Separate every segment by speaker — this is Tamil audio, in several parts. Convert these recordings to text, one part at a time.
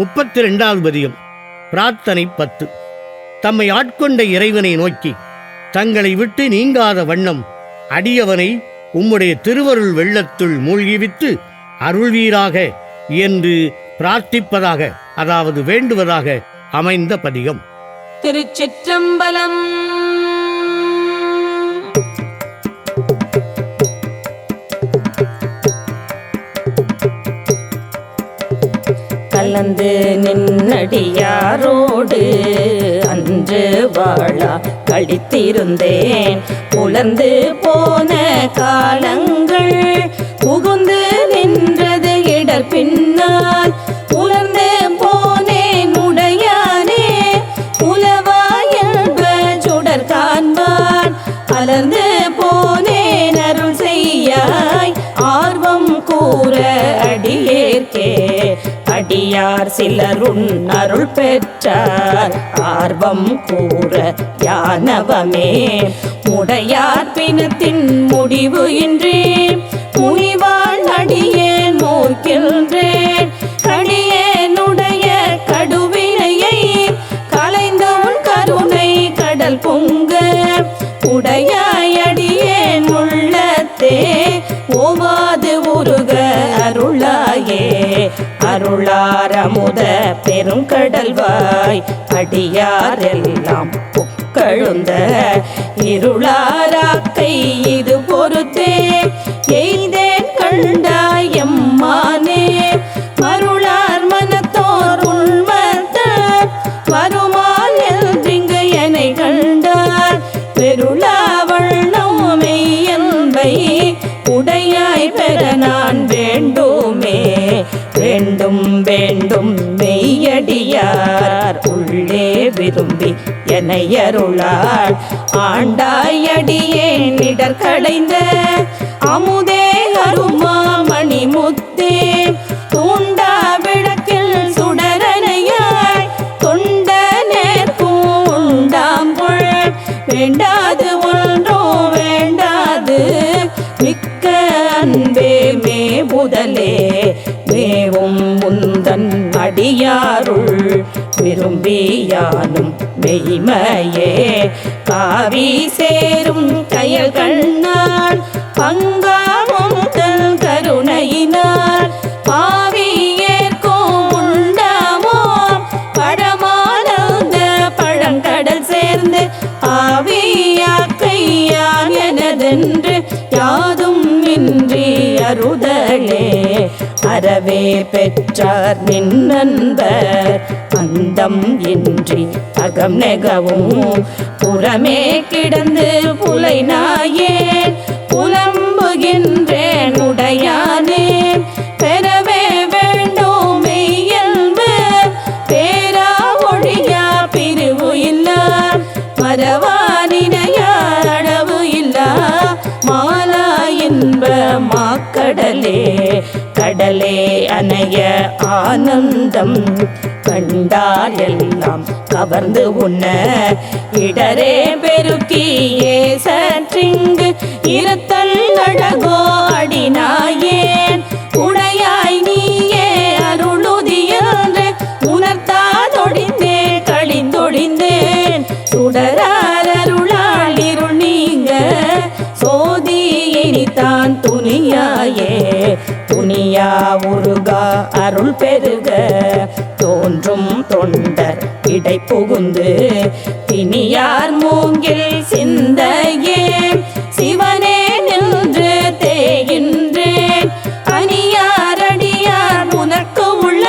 Speaker 1: 32வது பதிகம். பிரார்த்தனை 10. தம்மை ஆட்கொண்ட இறைவனை நோக்கி தங்களை விட்டு நீங்காத வண்ணம் அடியவனை உம்முடைய திருவருள் வெள்ளத்துள் மூழ்கிவித்து அருள்வீராக என்று பிரார்த்திப்பதாக, அதாவது வேண்டுவதாக அமைந்த பதிகம்.
Speaker 2: திருச்சிற்றம்பலம். கலந்து நின்னடியாரோடு அன்று வாழா கழித்திருந்தேன். புலர்ந்து போன காலங்கள் புகுந்து நின்றது இடர் பின்னால். உலர்ந்து போனேன் உடையானே உலவாயல்ப சுடர் காண்பான். அலர்ந்து போனேன் அருள் செய்யாய் ஆர்வம் கூற அடியேற்கே. அடியார் சிலருன் அருள் பெற்றார் ஆர்வம் கூற யானவமே. முடையார் பிணத்தின் முடிவு இன்றி முனிவாள் அடியேன் நோக்கின்றேன். கடியேனுடைய கடுவினையை களைந்தவன் கருணை கடல் பொங்க. உடையாய் அடியேன் உள்ளத்தே ஓவாது உருக அருளாயே. அருளாரமுத பெருங்கடல்வாய் அடியாரெல்லாம் புக்கழுந்த இருளாராக்கை இது பொறுத்தே எய்தேன் கண்டாய் எம்மானே. மருளார் மனத்தோர் உள்மத்தார் வருமால் எல்திங்கு எனை கண்டார். பெருளா வண்ணம் மெய்யன்பை உடையாய் பெற நான் வேண்டுமே. வேண்டும் வேண்டும் மெய்யடியார் உள்ளே விரும்பி என்னை அருளாள். ஆண்டாய் அடியேன் இடர் களைந்த அமுதே அருமா மணிமுத்தே. தூண்டா விளக்கில் சுடரனையாய் தொண்ட நேர்க்கும் உண்டாம் கொள். வேண்டாது ஒன்றோ வேண்டாது மிக்க அன்பே மே முதலே. மேவும் முந்தன் அடியாருள் விரும்பியானும் மெய்மையே. காவி சேரும் கயல் கண்ணால் பங்காமும் தன் கருணையினால் பாவி ஏற்கும் உண்டாமோ. பழமானந்த பழங்கடல் சேர்ந்து ஆவியாக்கையான் எனதென்று யாதும் இன்றி அருதலே. அறவே பெற்றார் நின்னன்பர் அந்தம் இன்றி அகம் நெகவும். புறமே கிடந்து புலை நாயேன் புலம்புகின்றேன் உடையானே. பெறவே வேண்டும் மெய்யல்பு பேரா ஒழியா பிரிவு இல்லா. மரவானினையார் அளவு இல்லா மாலா இன்ப மாக்கடலே. கடலே அணைய ஆனந்தம் கண்டால் எல்லாம் கவர்ந்து உண்ண. இடரே பெருக்கியே சற்றிங்கு இருத்தல் அழகோ அடிநாயேன். உடையாய் நீயே அருளுதியன்று உணர்த்தாதொடிந்தே கழிந்தொடிந்தேன். சுடரார் அருளால் இருள் நீங்க சோதி இனித்தான் துணியாயே. துணியா உருகா அருள் பெருக தோன்றும் தொண்டர் இடை புகுந்து. திணியார் மூங்கில் சிந்தையே சிவனே நின்று தேகின்றேன். அணியார் அடியார் உனக்கு உள்ள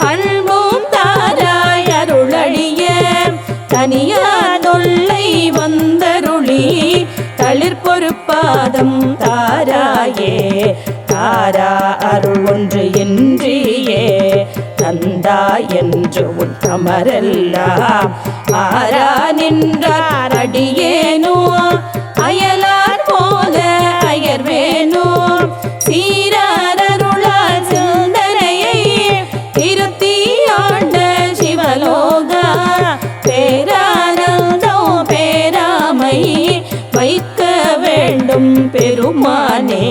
Speaker 2: அன்பும் தாராய் அருளடிய. தனியாதொல்லை வந்தருளி தளிர் பொறுப்பாதம் தாராயே. தாரா அருள் ஒன்று இன்றியே தந்தாய் என்று உன் தமரெல்லாம். ஆரா நின்றார் அடியேனோ அயலார் போல அயர்வேனோ. சீரார் அருளால் சிந்தனையை திருத்தி ஆண்ட சிவலோகா. பேரானந்தோ பேராமை வைக்க வேண்டும் பெருமானே.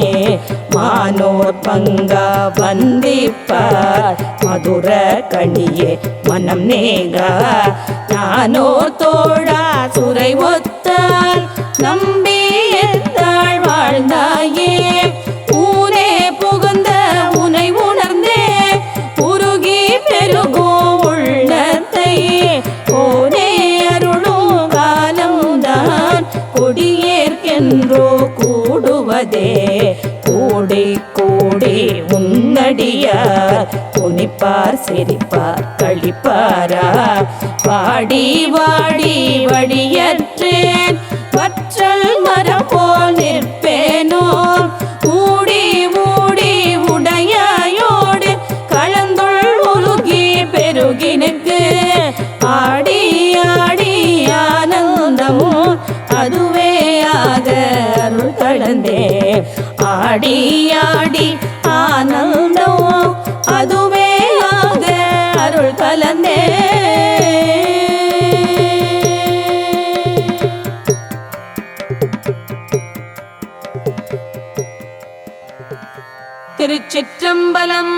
Speaker 2: மானோர் பங்கா வந்திப்பார் மதுர கனியே மனம் நேக நானோ தோழா சுரை ஒத்தால் நம்பி எந்தாள் வாழ்ந்தாயே ஊனே புகுந்த உனை உணர்ந்தே உருகி பெருகும் உள்ளத்தை போனே அருளும் காலம்தான் கொடியேற்கென்றோ கூடுவதே கூடி கூடி உன்னடியார் புனிப்பார் சிரிப்பார் கழிப்பாரா வாடி வாடி வழியற்றேன் வற்றல் மரம் போல் நிற்பேனோ ஊடி ஊடி உடையாயோடு கலந்துள் உருகி பெருகினுக்கு ஆடி ஆடி ஆனந்தமோ அதுவே ஆக அருள் கலந்தே ஆடி ஆடி ஆனந்தமோ அதுவே ஆக அருள் கலந்தே திருச்சிற்றம்பலம்.